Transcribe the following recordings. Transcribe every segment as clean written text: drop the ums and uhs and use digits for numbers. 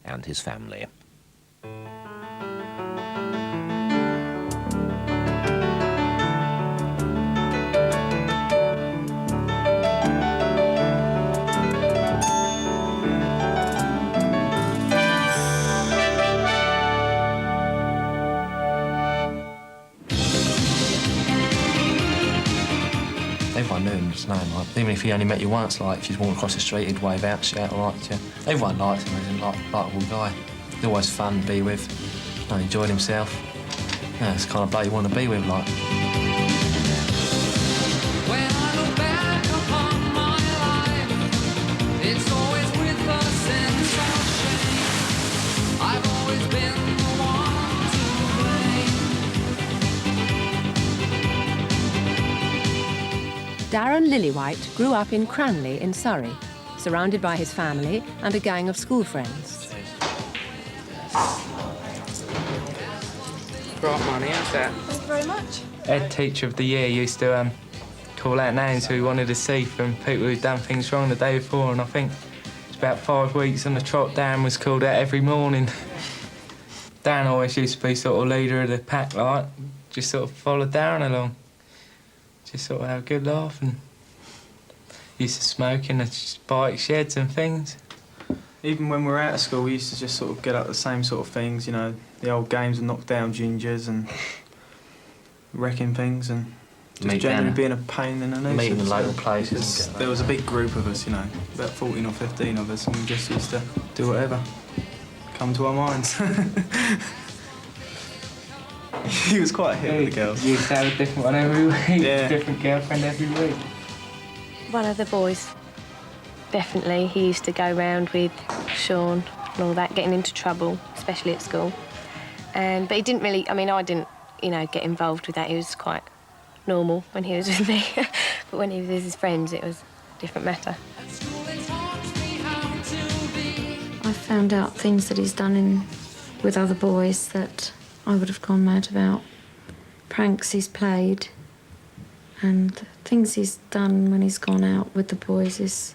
and his family. Everyone knew him, just know him, like, even if he only met you once, like, if you walked across the street, he'd wave out, shout, all right, yeah. Everyone liked him, he's a likeable guy. He's always fun to be with, he enjoyed himself. Yeah, it's the kind of bloke you want to be with, like. When I look back upon my life, it's always with a sense of shame. I've always been the one to blame. Darren Lillywhite grew up in Cranley in Surrey, surrounded by his family and a gang of school friends. Right, money, how's that? Thank you very much. Head teacher of the year used to call out names who he wanted to see from people who'd done things wrong the day before, and I think it's about 5 weeks on the trot, Darren was called out every morning. Darren always used to be sort of leader of the pack, like, just sort of follow Darren along. Just sort of have a good laugh, and used to smoke in the bike sheds and things. Even when we were out of school, we used to just sort of get up the same sort of things, you know, the old games of knock down gingers and wrecking things and just generally being a pain in the nuisance. Meeting in local places. There was a big group of us, you know, about 14 or 15 of us, and we just used to do whatever come to our minds. He was quite a hit with the girls. You used to have a different one every week, Yeah. different girlfriend every week. One of the boys, definitely. He used to go round with Sean and all that, getting into trouble, especially at school. But he didn't really, I mean, I didn't, you know, get involved with that. He was quite normal when he was with me. But when he was with his friends, it was a different matter. I found out things that he's done with other boys that I would have gone mad about. Pranks he's played and things he's done when he's gone out with the boys is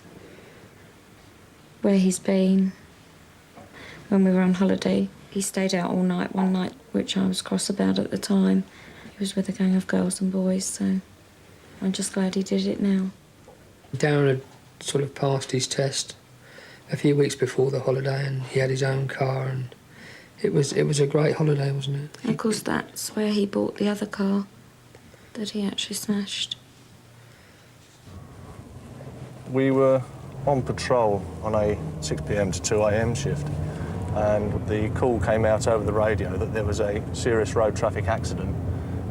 where he's been. When we were on holiday, he stayed out all night one night, which I was cross about at the time. He was with a gang of girls and boys, so I'm just glad he did it now. Darren had sort of passed his test a few weeks before the holiday, and he had his own car, and it was a great holiday, wasn't it? And of course, that's where he bought the other car that he actually smashed. We were on patrol on a 6 p.m. to 2 a.m. shift, and the call came out over the radio that there was a serious road traffic accident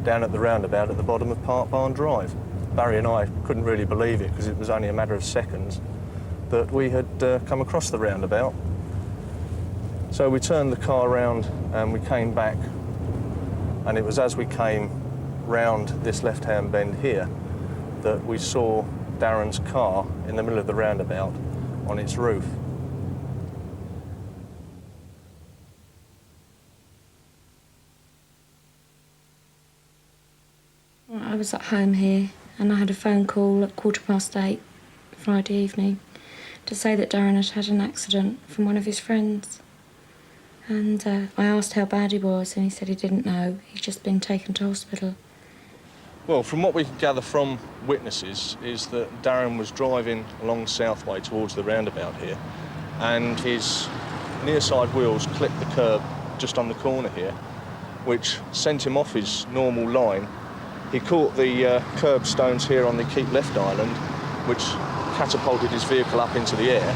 down at the roundabout at the bottom of Park Barn Drive. Barry and I couldn't really believe it because it was only a matter of seconds that we had come across the roundabout. So we turned the car round and we came back, and it was as we came round this left-hand bend here that we saw Darren's car in the middle of the roundabout on its roof. I was at home here and I had a phone call at 8:15 Friday evening to say that Darren had had an accident from one of his friends. And I asked how bad he was, and he said he didn't know. He'd just been taken to hospital. Well, from what we can gather from witnesses is that Darren was driving along Southway towards the roundabout here, and his near side wheels clipped the curb just on the corner here, which sent him off his normal line. He caught the curbstones here on the Keep Left Island, which catapulted his vehicle up into the air,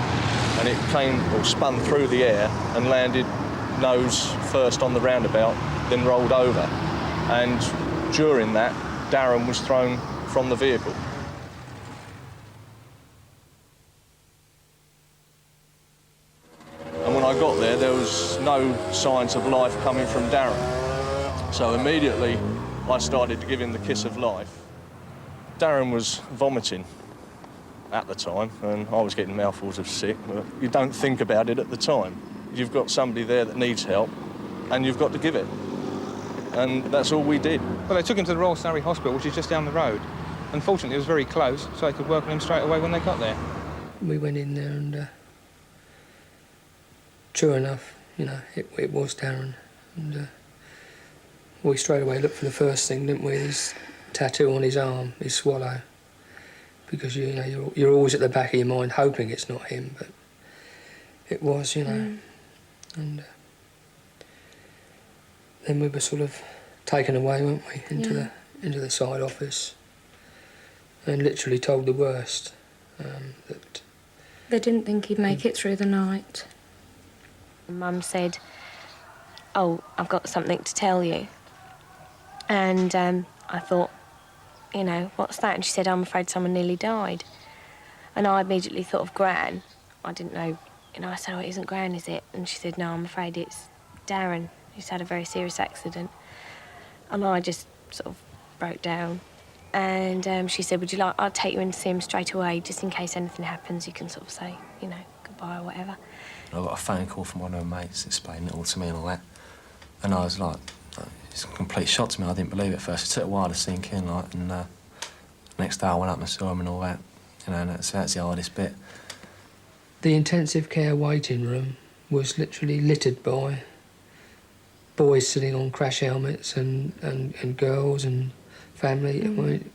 and it came or spun through the air and landed nose first on the roundabout, then rolled over. And during that, Darren was thrown from the vehicle. And when I got there, there was no signs of life coming from Darren. So immediately, I started to give him the kiss of life. Darren was vomiting at the time, and I was getting mouthfuls of sick, but you don't think about it at the time. You've got somebody there that needs help, and you've got to give it. And that's all we did. Well, they took him to the Royal Surrey Hospital, which is just down the road. Unfortunately, it was very close, so they could work on him straight away when they got there. We went in there and true enough, you know, it was Darren. And we straight away looked for the first thing, didn't we? His tattoo on his arm, his swallow. Because, you know, you're always at the back of your mind hoping it's not him, but it was, you know. And then we were sort of taken away, weren't we, into the side office, and literally told the worst. That they didn't think he'd make it through the night. Mum said, "Oh, I've got something to tell you," and I thought, you know, what's that? And she said, "I'm afraid someone nearly died," and I immediately thought of Gran. I didn't know, you know. I said, "Oh, it isn't Gran, is it?" And she said, "No, I'm afraid it's Darren. He's had a very serious accident." And I just sort of broke down. And she said, "Would you like, I'll take you in to see him straight away, just in case anything happens, you can sort of say, you know, goodbye or whatever." I got a phone call from one of my mates explaining it all to me and all that. And I was like, it's a complete shock to me. I didn't believe it at first. It took a while to sink in, like, and next day I went up and saw him and all that. You know, and that's the hardest bit. The intensive care waiting room was literally littered by boys sitting on crash helmets and girls and family. I mean,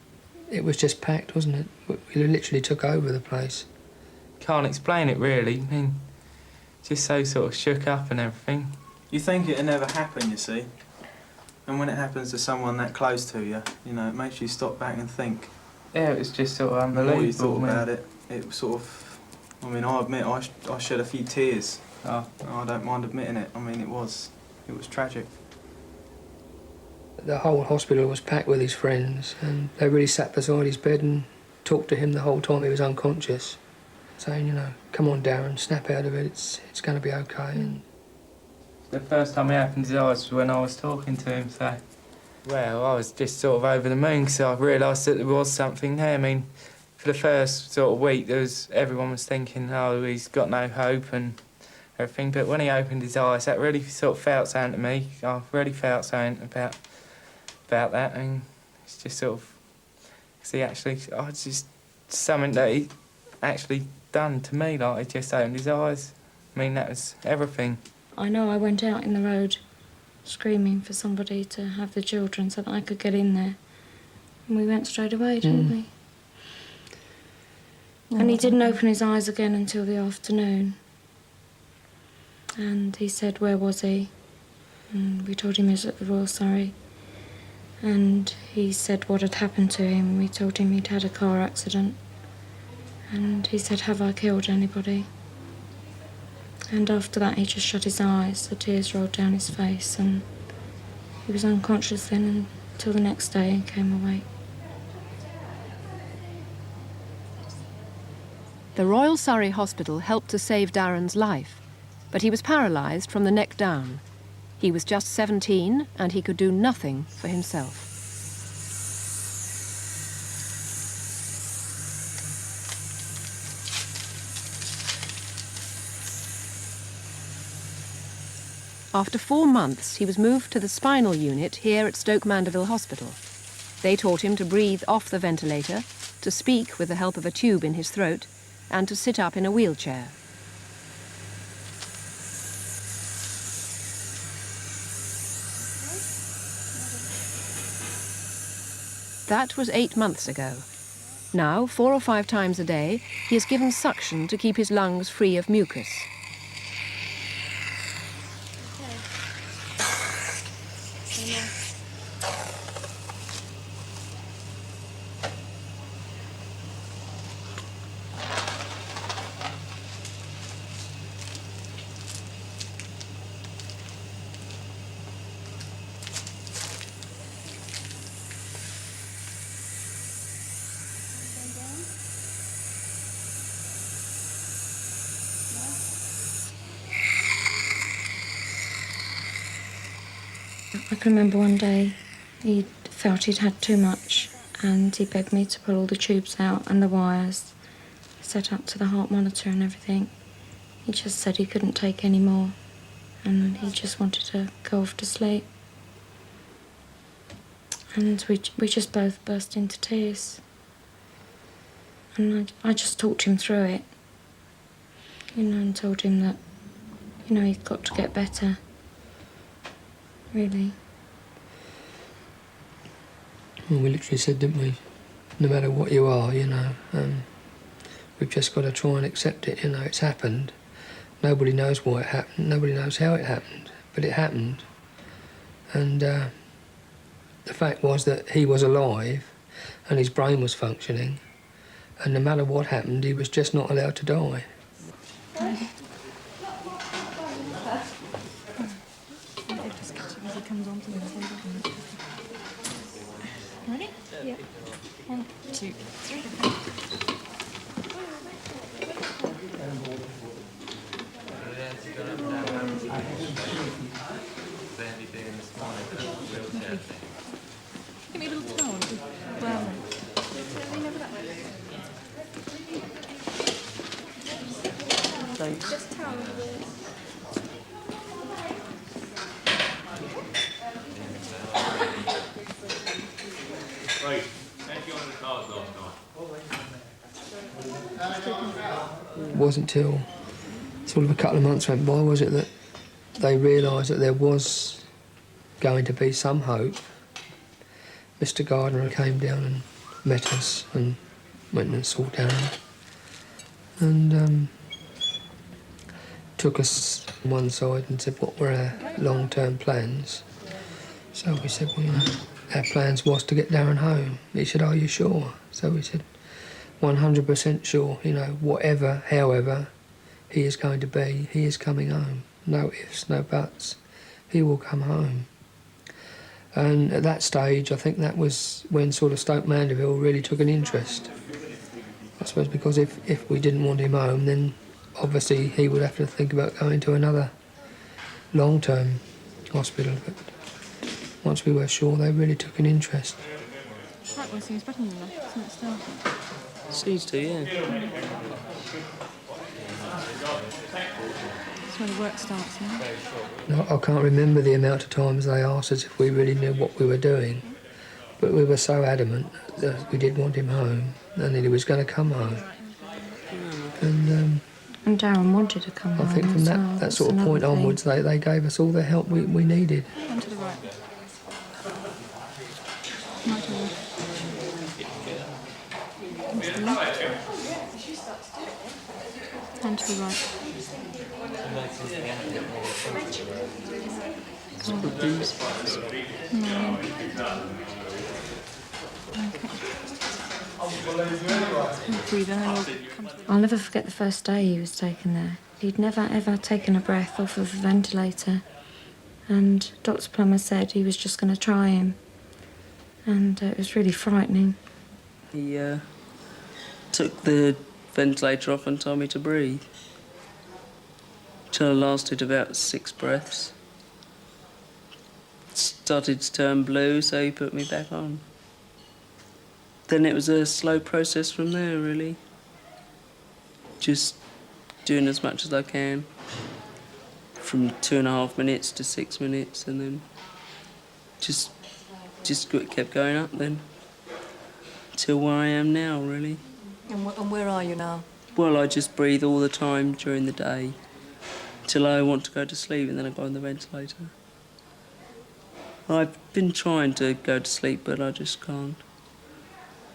it was just packed, wasn't it? We literally took over the place. Can't explain it really. I mean, just so sort of shook up and everything. You think it'll never happen, you see. And when it happens to someone that close to you, you know, it makes you stop back and think. Yeah, it was just sort of unbelievable. The more you thought about it, it was sort of... I mean, I admit I shed a few tears. I don't mind admitting it. I mean, it was tragic. The whole hospital was packed with his friends, and they really sat beside his bed and talked to him the whole time he was unconscious, saying, you know, "Come on, Darren, snap out of it, it's going to be okay." And the first time he opened his eyes was when I was talking to him, so... Well, I was just sort of over the moon because I realised that there was something there. I mean, for the first sort of week, everyone was thinking, oh, he's got no hope and everything, but when he opened his eyes, that really sort of felt something to me. I really felt something about that, and it's just sort of... It's just something that he actually done to me, like, he just opened his eyes. I mean, that was everything. I know I went out in the road screaming for somebody to have the children so that I could get in there. And we went straight away, didn't we? And he didn't open his eyes again until the afternoon. And he said, where was he? And we told him he was at the Royal Surrey. And he said what had happened to him. We told him he'd had a car accident. And he said, have I killed anybody? And after that, he just shut his eyes. The tears rolled down his face, and he was unconscious then until the next day and came awake. The Royal Surrey Hospital helped to save Darren's life, but he was paralysed from the neck down. He was just 17, and he could do nothing for himself. After 4 months, he was moved to the spinal unit here at Stoke Mandeville Hospital. They taught him to breathe off the ventilator, to speak with the help of a tube in his throat, and to sit up in a wheelchair. That was 8 months ago. Now, 4 or 5 times a day, he is given suction to keep his lungs free of mucus. I can remember one day he felt he'd had too much and he begged me to pull all the tubes out and the wires, set up to the heart monitor and everything. He just said he couldn't take any more and he just wanted to go off to sleep. And we just both burst into tears. And I just talked him through it, you know, and told him that, you know, he's got to get better. Really. Well, we literally said, didn't we? No matter what you are, you know, we've just got to try and accept it. You know, it's happened. Nobody knows why it happened. Nobody knows how it happened, but it happened. And the fact was that he was alive, and his brain was functioning, and no matter what happened, he was just not allowed to die. Ready? Yeah. 1, 2, 3. Give me a little towel. Well, Thanks. just towel. Right, thank you on the cars last night. It wasn't till sort of a couple of months went by, was it, that they realised that there was going to be some hope. Mr. Gardner came down and met us and went and saw Darren and took us on one side and said what were our long-term plans. So we said, well, you know, our plans was to get Darren home. He said, are you sure? So we said, 100% sure, you know, whatever, however he is going to be, he is coming home. No ifs, no buts. He will come home. And at that stage, I think that was when sort of Stoke Mandeville really took an interest. I suppose because if we didn't want him home, then obviously he would have to think about going to another long-term hospital. But once we were sure, they really took an interest. Right, well, seems better than that, isn't it, still? Seems to, yeah. That's where the work starts now. No, I can't remember the amount of times they asked us if we really knew what we were doing, but we were so adamant that we did want him home and that he was going to come home. And Darren wanted to come home. I think from that sort of point onwards, they gave us all the help we needed. And to the right. Right to the left. And to the left. And to the right. I'll never forget the first day he was taken there. He'd never ever taken a breath off of a ventilator, and Dr. Plummer said he was just going to try him, and it was really frightening. He took the ventilator off and told me to breathe. Till it lasted about 6 breaths. Started to turn blue, so he put me back on. Then it was a slow process from there, really. Just doing as much as I can. From 2.5 minutes to 6 minutes, and then just kept going up then. Till where I am now, really. And where are you now? Well, I just breathe all the time during the day. Till I want to go to sleep, and then I go on the ventilator. I've been trying to go to sleep, but I just can't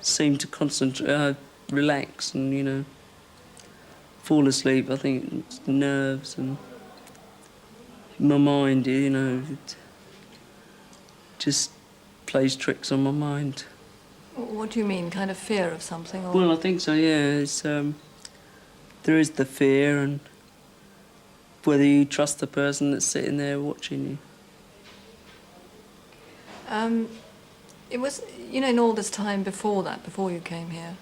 seem to concentrate, relax and, you know, fall asleep. I think it's nerves and my mind, you know, it just plays tricks on my mind. What do you mean, kind of fear of something? Or? Well, I think so, yeah. It's, there is the fear and whether you trust the person that's sitting there watching you. It was, you know, in all this time before that, before you came here,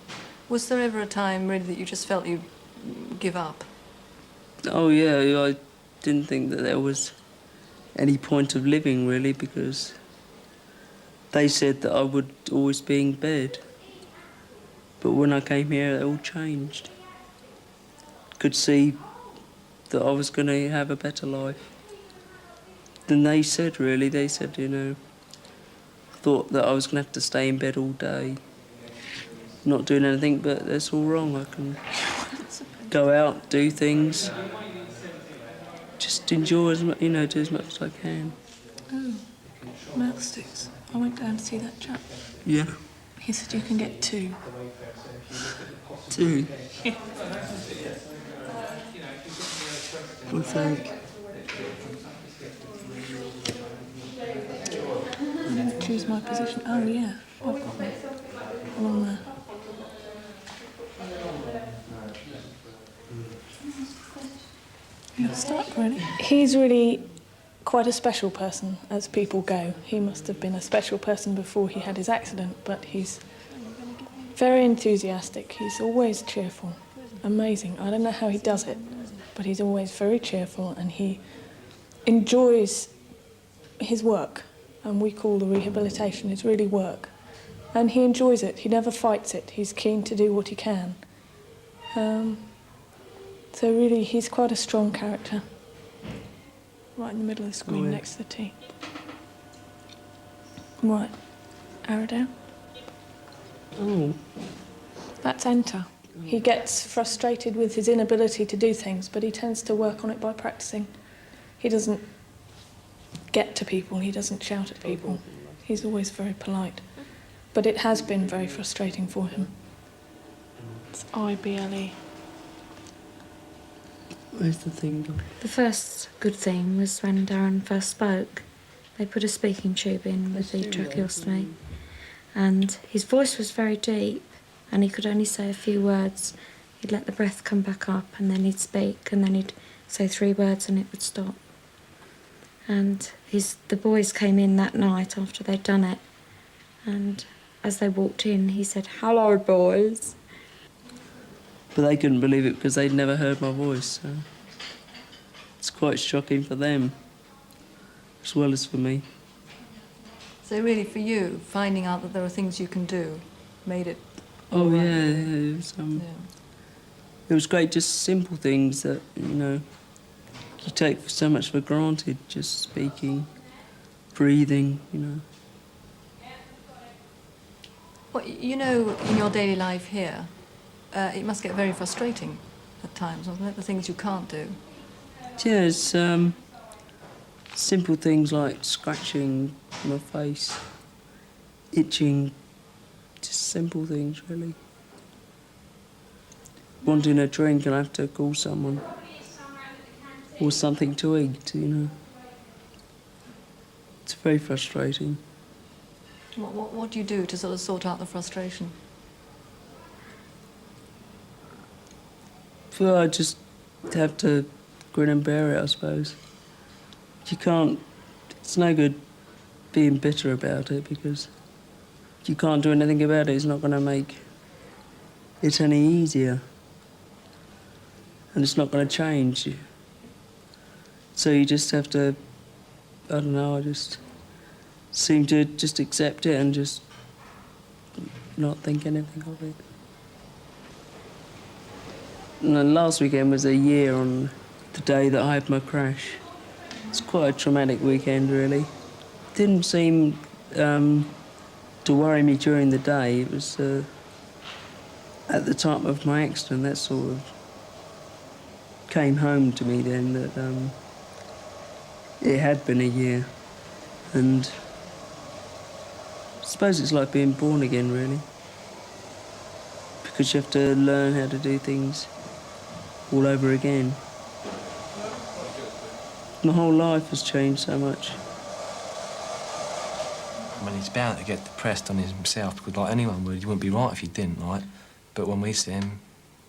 was there ever a time really that you just felt you'd give up? Oh yeah, I didn't think that there was any point of living really, because they said that I would always be in bed. But when I came here, it all changed. Could see that I was going to have a better life than they said, really. They said, you know, thought that I was going to have to stay in bed all day, not doing anything, but that's all wrong. I can go out, do things, just just enjoy as much, do as much as I can. Oh, mouth sticks. I went down to see that chap. Yeah. He said you can get 2. 2? Yeah. I think. I didn't choose my position. Oh, yeah. I've got one. Along there. You're stuck, really. He's really quite a special person, as people go. He must have been a special person before he had his accident, but he's very enthusiastic. He's always cheerful. Amazing. I don't know how he does it, but he's always very cheerful, and he enjoys his work. And we call the rehabilitation, it's really work. And he enjoys it. He never fights it. He's keen to do what he can. So really, he's quite a strong character. Right in the middle of the screen, next to the T. Right. Arrow down. Oh. That's enter. He gets frustrated with his inability to do things, but he tends to work on it by practicing. He doesn't get to people, he doesn't shout at people. He's always very polite. But it has been very frustrating for him. It's IBLE. Where's the thing? The first good thing was when Darren first spoke. They put a speaking tube in with the tracheostomy, and his voice was very deep, and he could only say a few words. He'd let the breath come back up, and then he'd speak, and then he'd say 3 words, and it would stop. And the boys came in that night after they'd done it, and as they walked in, he said, "Hello, boys." But they couldn't believe it because they'd never heard my voice. So it's quite shocking for them, as well as for me. So really, for you, finding out that there are things you can do made it... Oh, right. Yeah. It was great, just simple things that, you take so much for granted, just speaking, breathing, Well, in your daily life here, it must get very frustrating at times, doesn't it? The things you can't do. Yeah, it's simple things like scratching my face, itching, just simple things, really. Wanting a drink and I have to call someone. Or something to eat, It's very frustrating. What do you do to sort of sort out the frustration? Well, I just have to grin and bear it, I suppose. You can't... It's no good being bitter about it, because if you can't do anything about it, it's not going to make it any easier. And it's not going to change. So you just have to... I don't know, I just seem to just accept it and just not think anything of it. And then last weekend was a year on the day that I had my crash. It's quite a traumatic weekend, really. It didn't seem to worry me during the day. It was at the time of my accident that sort of came home to me then, that it had been a year. And I suppose it's like being born again, really. Because you have to learn how to do things all over again. My whole life has changed so much. I mean, he's bound to get depressed on himself, because like anyone would, he wouldn't be right if he didn't, right? But when we see him,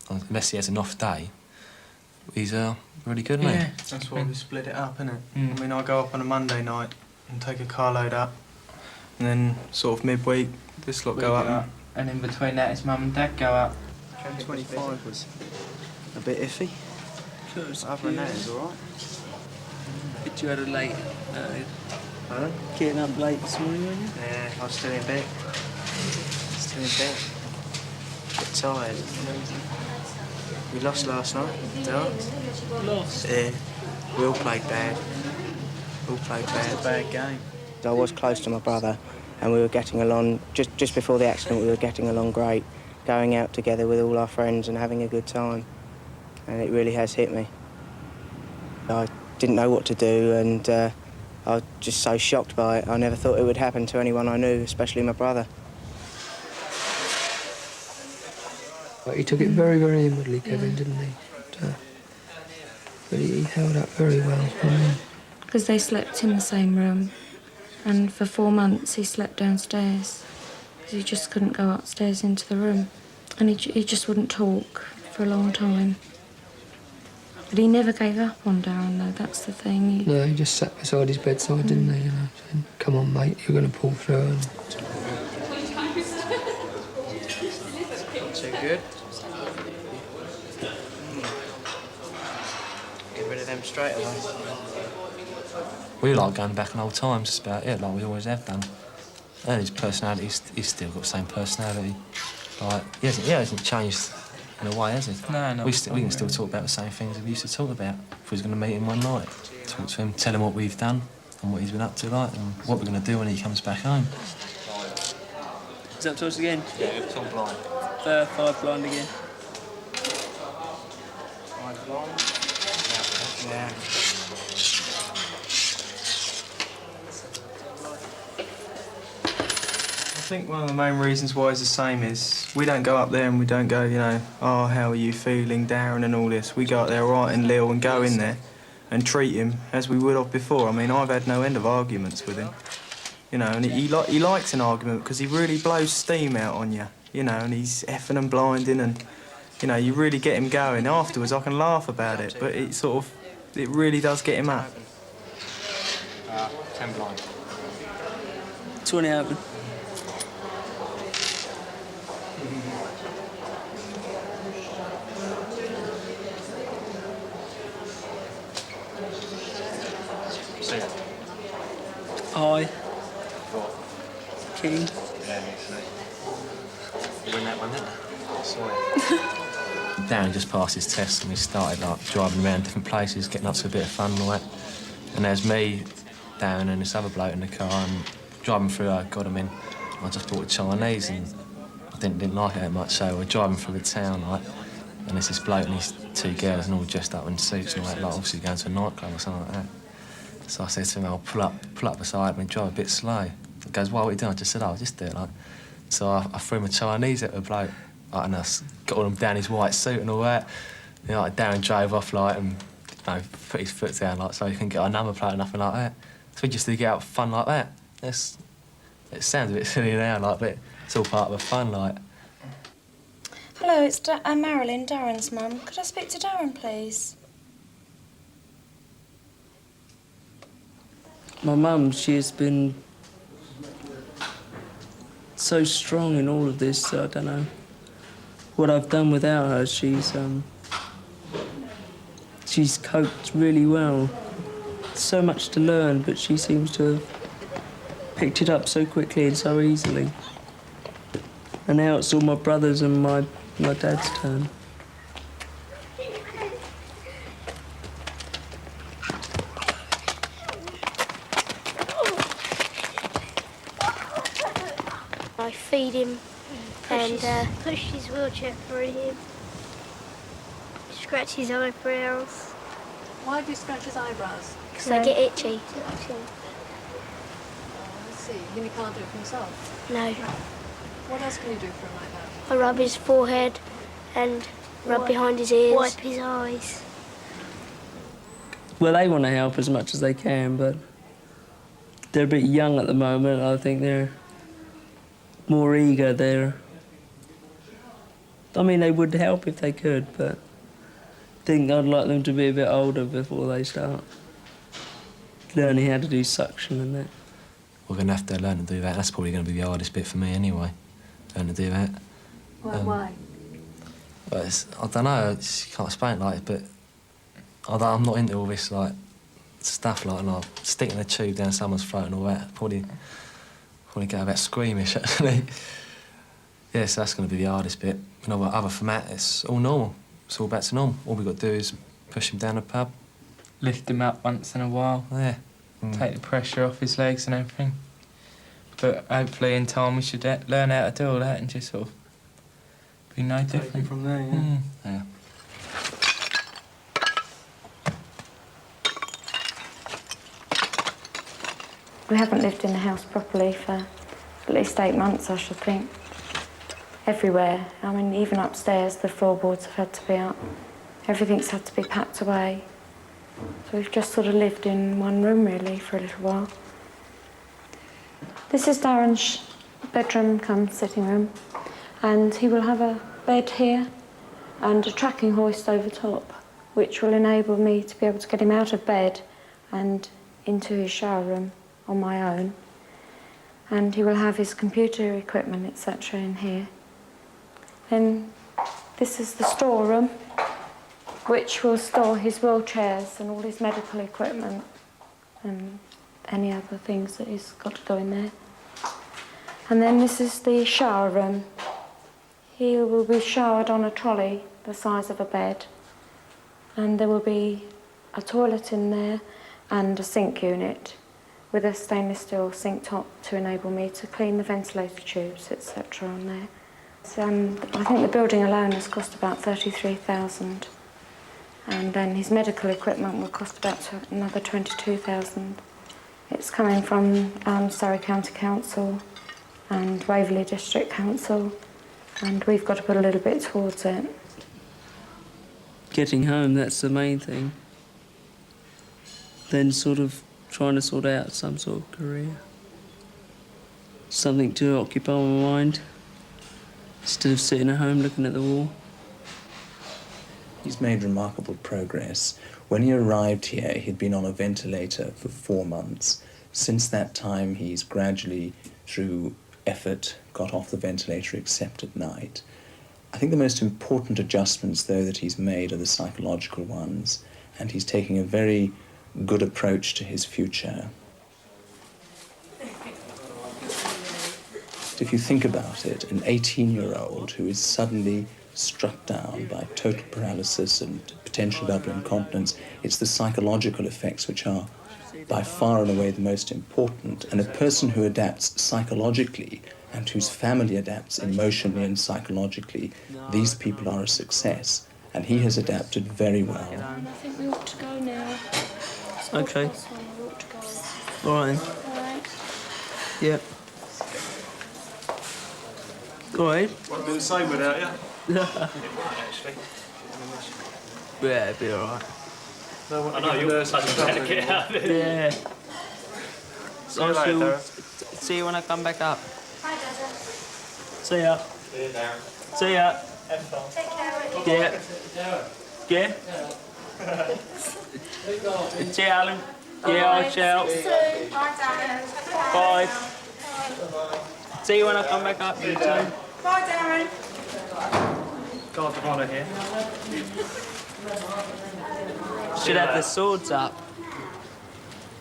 unless he has an off day, he's really good, isn't he? Yeah, that's why we split it up, innit? I mean, I go up on a Monday night and take a carload up, and then sort of midweek, this lot go up. And in between that, his mum and dad go up. 25 was a bit iffy. Other than that, it was alright. But you had a late Pardon? getting up late this morning, weren't you? Yeah, I was still in bed. Still in bed. Bit tired. We lost last night, dance. Lost? Yeah. We all played bad. We all played bad. It's a bad game. I was close to my brother, and we were getting along, just before the accident, we were getting along great, going out together with all our friends and having a good time. And it really has hit me. I didn't know what to do, and I was just so shocked by it. I never thought it would happen to anyone I knew, especially my brother. He took it very, very inwardly, Kevin, didn't he? But he held up very well. Because they slept in the same room, and for 4 months he slept downstairs. Because he just couldn't go upstairs into the room. And he just wouldn't talk for a long time. But he never gave up on Darren, though, that's the thing. No, he just sat beside his bedside, didn't he? You know, saying, come on, mate, you're going to pull through. And... Not too good. Get rid of them straight away. We like going back in old times, just about it, like we always have done. And his personality, he's still got the same personality. Like, he hasn't changed in a way, has he? No. We can still talk about the same things we used to talk about. If we was going to meet him one night, talk to him, tell him what we've done and what he's been up to, like, and what we're going to do when he comes back home. Is that to us again? Yeah, it's all blind. 5 blind again. 5 blind. Yeah. I think one of the main reasons why it's the same is we don't go up there and we don't go, you know, oh, how are you feeling, Darren, and all this. We go up there right and Lil and go in there and treat him as we would have before. I mean, I've had no end of arguments with him, you know, and he likes an argument because he really blows steam out on you, you know, and he's effing and blinding and, you know, you really get him going. Afterwards, I can laugh about it, but it really does get him up. 10 blind. 20 open. Hi. King. Yeah, you win that one, didn't you? Sorry. Darren just passed his test and we started like driving around different places, getting up to a bit of fun and all that. And there's me, Darren and this other bloke in the car and driving through, I got him in. I just bought a Chinese and I didn't like it that much, so we're driving through the town, like, and there's this bloke and these 2 girls and all dressed up in suits and all that, like obviously going to a nightclub or something like that. So I said to him, I'll pull up beside me and drive a bit slow. He goes, what are you doing? I just said, I'll just do it, like. So I threw my Chinese at the bloke, like, and I got him down his white suit and all that. You know, like, Darren drove off, like, and, you know, put his foot down, like, so he couldn't get our number plate or nothing like that. So we just did get out fun like that. It sounds a bit silly now, like, but it's all part of the fun, like. Hello, it's Marilyn, Darren's mum. Could I speak to Darren, please? My mum, she's been so strong in all of this, so I don't know what I've done without her. She's coped really well. So much to learn, but she seems to have picked it up so quickly and so easily. And now it's all my brothers and my dad's turn. I feed him and push his wheelchair through him, scratch his eyebrows. Why do you scratch his eyebrows? Because they get itchy. I see. Then he can't do it for himself? No. What else can you do for him like that? I rub his forehead and rub behind his ears. Wipe his eyes. Well, they want to help as much as they can, but they're a bit young at the moment. I think they're more eager. I mean, they would help if they could, but I think I'd like them to be a bit older before they start learning how to do suction and that. We're going to have to learn to do that. That's probably going to be the hardest bit for me anyway, learn to do that. Why? But I don't know, you can't explain it like but I'm not into all this like stuff like sticking a tube down someone's throat and all that. Probably get about squeamish actually. Yeah, so that's going to be the hardest bit. You know, but other from that, it's all normal. It's all back to normal. All we've got to do is push him down the pub. Lift him up once in a while. Yeah. Take the pressure off his legs and everything. But hopefully in time we should learn how to do all that and just sort of be no different. Take it from there, yeah. Yeah. We haven't lived in the house properly for at least 8 months, I should think. Everywhere. I mean, even upstairs, the floorboards have had to be up. Everything's had to be packed away. So we've just sort of lived in one room, really, for a little while. This is Darren's bedroom cum sitting room, and he will have a bed here and a tracking hoist over top, which will enable me to be able to get him out of bed and into his shower room on my own. And he will have his computer equipment, etc. in here. And this is the storeroom, which will store his wheelchairs and all his medical equipment and any other things that he's got to go in there. And then this is the shower room. He will be showered on a trolley the size of a bed, and there will be a toilet in there and a sink unit with a stainless steel sink top to enable me to clean the ventilator tubes, etc. on there. So, I think the building alone has cost about 33,000, and then his medical equipment will cost about another 22,000. It's coming from Surrey County Council and Waverley District Council, and we've got to put a little bit towards it. Getting home, that's the main thing. Then sort of trying to sort out some sort of career. Something to occupy my mind, instead of sitting at home looking at the wall. He's made remarkable progress. When he arrived here, he'd been on a ventilator for 4 months. Since that time, he's gradually, through effort, got off the ventilator except at night. I think the most important adjustments, though, that he's made are the psychological ones, and he's taking a very good approach to his future. If you think about it, an 18-year-old who is suddenly struck down by total paralysis and potential double incontinence, it's the psychological effects which are by far and away the most important. And a person who adapts psychologically and whose family adapts emotionally and psychologically, these people are a success. And he has adapted very well. I think we ought to go now. Okay. We ought to go. All right. All right. Yeah. All right. Won't be the same without you. Yeah, it'll be all right. I know you're such a better get out of it. Yeah. See you later, Darren. See you when I come back up. Hi, Dada. See ya. See you, Darren. See ya. Take care. Yeah. Yeah. See you, Alan. Yeah, I shall. Bye, Darren. Bye. See you when I come back up. You too. Bye, Darren. Guard of honour here. Should have the swords up.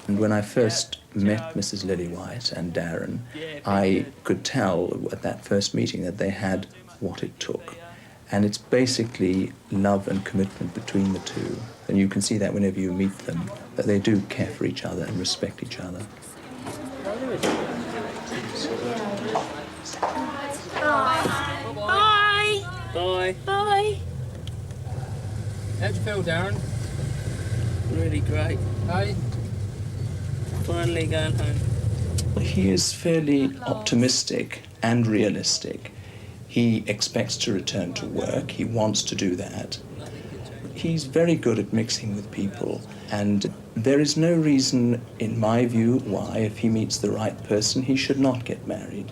And when I first met Mrs. Lillywhite and Darren, I could tell at that first meeting that they had what it took. And it's basically love and commitment between the two. And you can see that whenever you meet them, that they do care for each other and respect each other. Bye. Bye. Bye. How'd you feel, Darren? Really great. Hey? Finally going home. He is fairly optimistic and realistic. He expects to return to work. He wants to do that. He's very good at mixing with people, and there is no reason, in my view, why, if he meets the right person, he should not get married.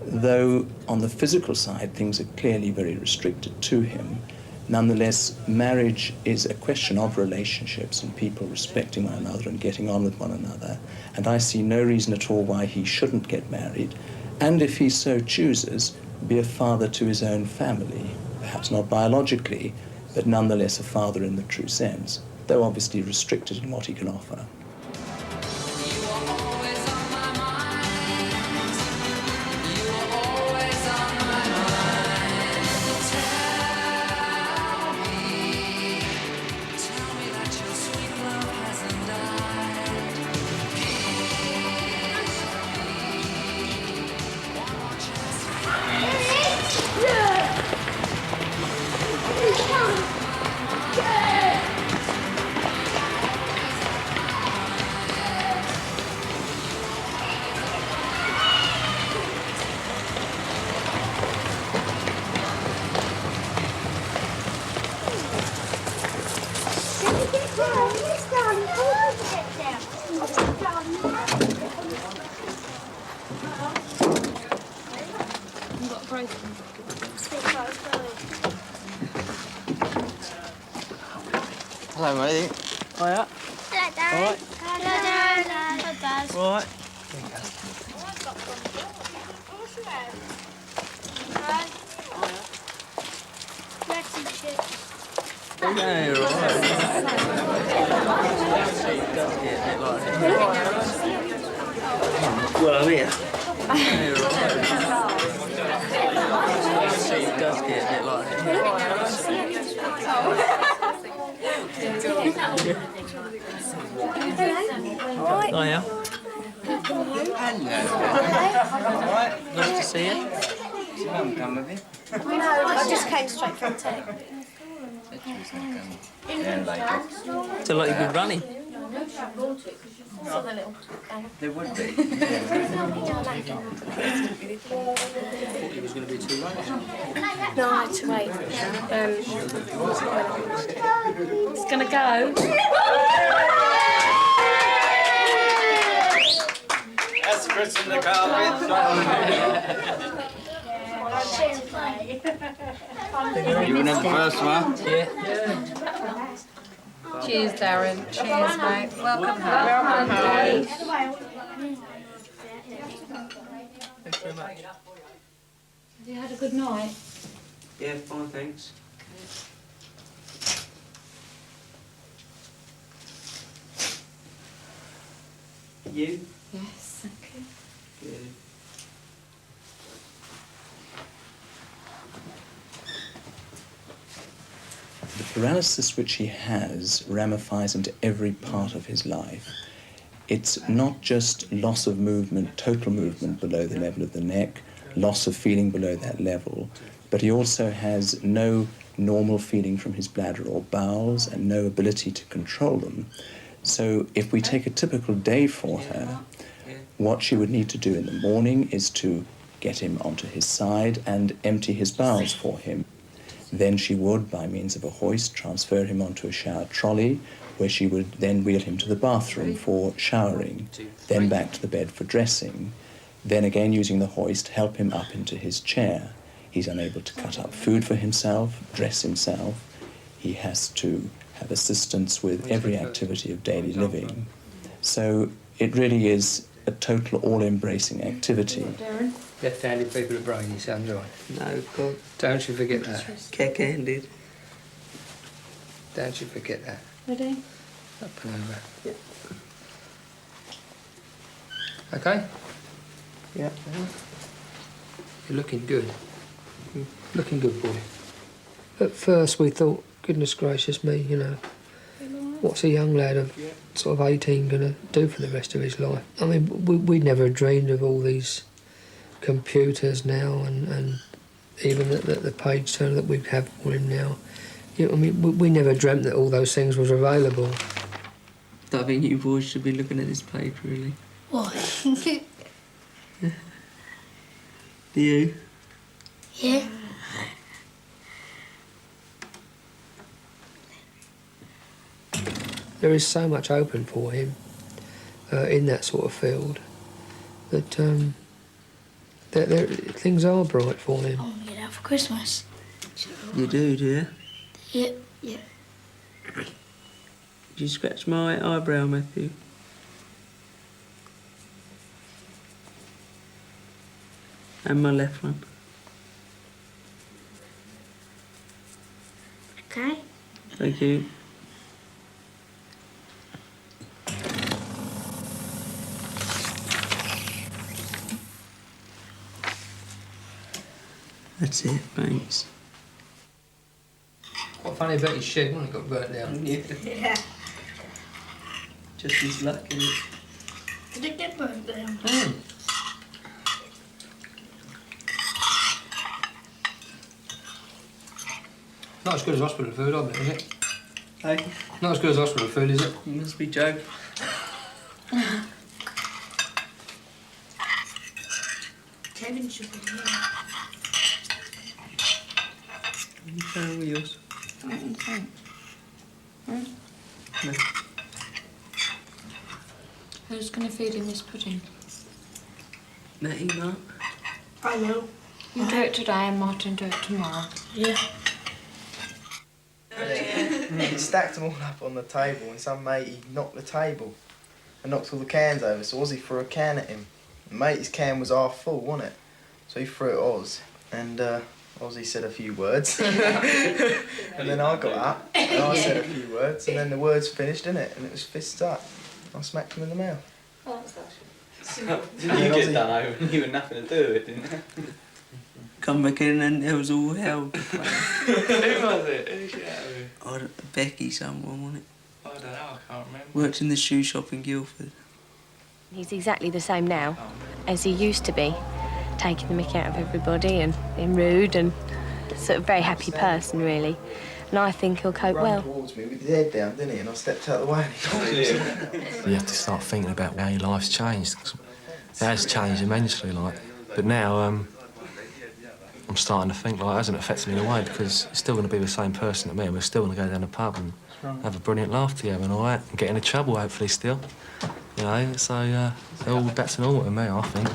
Though on the physical side, things are clearly very restricted to him. Nonetheless, marriage is a question of relationships and people respecting one another and getting on with one another. And I see no reason at all why he shouldn't get married. And if he so chooses, be a father to his own family. Perhaps not biologically, but nonetheless a father in the true sense, though obviously restricted in what he can offer. mind. Hello, mate. Hiya. Hello, Darren. All right. Hello, Darren. Hello, Dad. All right. Yeah, you're all right. Well, I'm here. Yeah, you're all right. It does get a bit like Right. Hiya. Hello. All right. Nice to see you. Did Mum come with you? No, I just came straight from tech. So like you've been running? There would be. It was going to be too late. No, I had to wait. It's gonna go. That's Chris in the carpet. You were the first one? Yeah. Cheers, Darren. Cheers, mate. Welcome home. Thanks very much. Have you had a good night? Yeah, fine, thanks. You? Yes, thank you. Good. The paralysis which he has ramifies into every part of his life. It's not just loss of movement, total movement below the level of the neck, loss of feeling below that level, but he also has no normal feeling from his bladder or bowels and no ability to control them. So if we take a typical day for her, what she would need to do in the morning is to get him onto his side and empty his bowels for him. Then she would, by means of a hoist, transfer him onto a shower trolley, where she would then wheel him to the bathroom for showering, then back to the bed for dressing, then again using the hoist, help him up into his chair. He's unable to cut up food for himself, dress himself. He has to have assistance with every activity of daily living. So it really is a total all-embracing activity. Left-handed people are brainy, sounds right. No, God. Don't you forget that. Keck-handed. Don't you forget that. Ready? Up and over. Yep. Okay? Yeah. You're looking good. You're looking good, boy. At first we thought, goodness gracious me, you know, what's a young lad of sort of 18 going to do for the rest of his life? I mean, we never dreamed of all these computers now and even the page turner that we have for him now. You know, I mean, we never dreamt that all those things was available. I think you boys should be looking at this page, really. Why? You? Yeah. There is so much open for him in that sort of field that things are bright for him. I want to get out for Christmas. You do you? Yep, yep. Did you scratch my eyebrow, Matthew? And my left one. Okay. Thank you. That's it, thanks. Quite funny about his shed when it got burnt down. Yeah. Just his luck, isn't it? Did it get burnt down? Not as good as hospital food, I bet, is it? Hey? Not as good as hospital food, is it? You must be joking. Kevin should be here. You carry with yours. No. Who's going to feed him this pudding? Matty, Mark? I will. You do it today and Martin do it tomorrow. Yeah. He stacked them all up on the table, and some matey knocked the table and knocked all the cans over, so Ozzy threw a can at him. The matey's can was half full, wasn't it? So he threw it at Oz, and Ozzy said a few words. And then I got up, and I said a few words, and then the words finished, innit? And it was fists up. I smacked him in the mouth. Oh, that's Didn't you get done over and you had nothing to do with it, didn't you? Come back in and it was all hell. Who was it? Who shouted? Oh, Becky someone, wasn't it? I don't know, I can't remember. Worked in the shoe shop in Guildford. He's exactly the same now as he used to be, taking the mick out of everybody and being rude and sort of very happy person, really. And I think he'll cope well. He ran towards me with his head down, didn't he? And I stepped out of the way. You have to start thinking about how your life's changed. It has changed immensely, like. But now, I'm starting to think, like, it hasn't affected me in a way because it's still going to be the same person to me. We're still going to go down the pub and have a brilliant laugh together and all that, and get into trouble, hopefully, still. You know, so all that's an all to me, I think.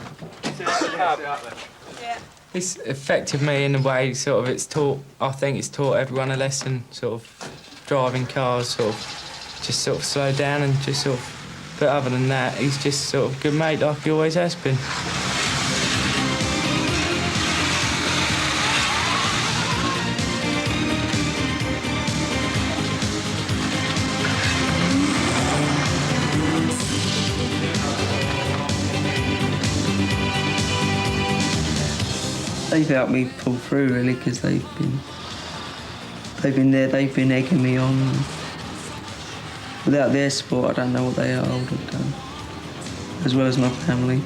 It's affected me in a way, sort of, I think it's taught everyone a lesson, sort of, driving cars, sort of, just sort of slow down and just sort of, but other than that, he's just sort of a good mate like he always has been. They've helped me pull through, really, because they've been there, they've been egging me on. Without their support, I don't know what I would have done, as well as my family.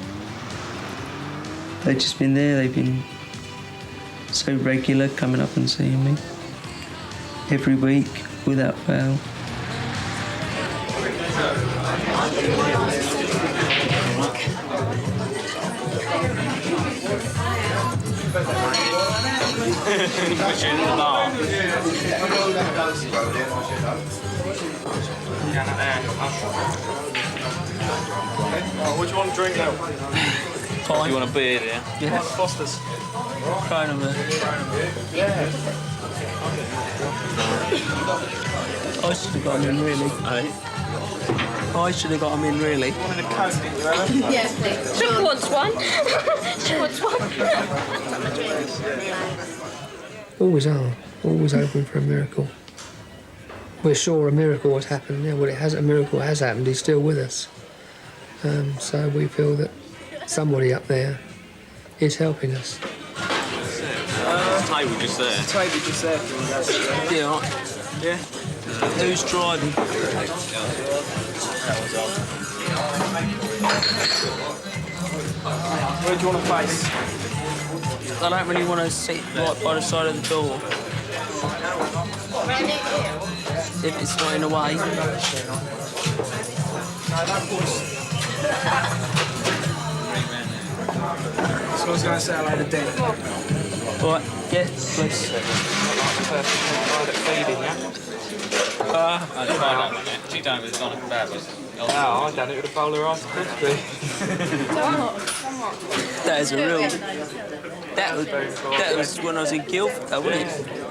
They've just been there, they've been so regular, coming up and seeing me every week, without fail. What do you want to drink now? You want a beer, yeah? Yeah. Foster's. Kind of Yeah. I should have got him in, really. I should have got him in, really. Yes, please. She wants one. She wants one. Always are. Always hoping for a miracle. We're sure a miracle has happened. Yeah, well, a miracle has happened. He's still with us. So we feel that somebody up there is helping us. Table just there. Table just there. Yeah. Yeah. Who's driving? Where do you want to face? I don't really want to sit right by the side of the door. If it's not in the way. So I was going to say hello to Dean. Right, yeah, please. Feeding, yeah? I tried that one, yeah. She done it with Sonic Bad. I done it with a bowl of Rice Krispies. That is a real... That was when I was in Guildford, though, wasn't it?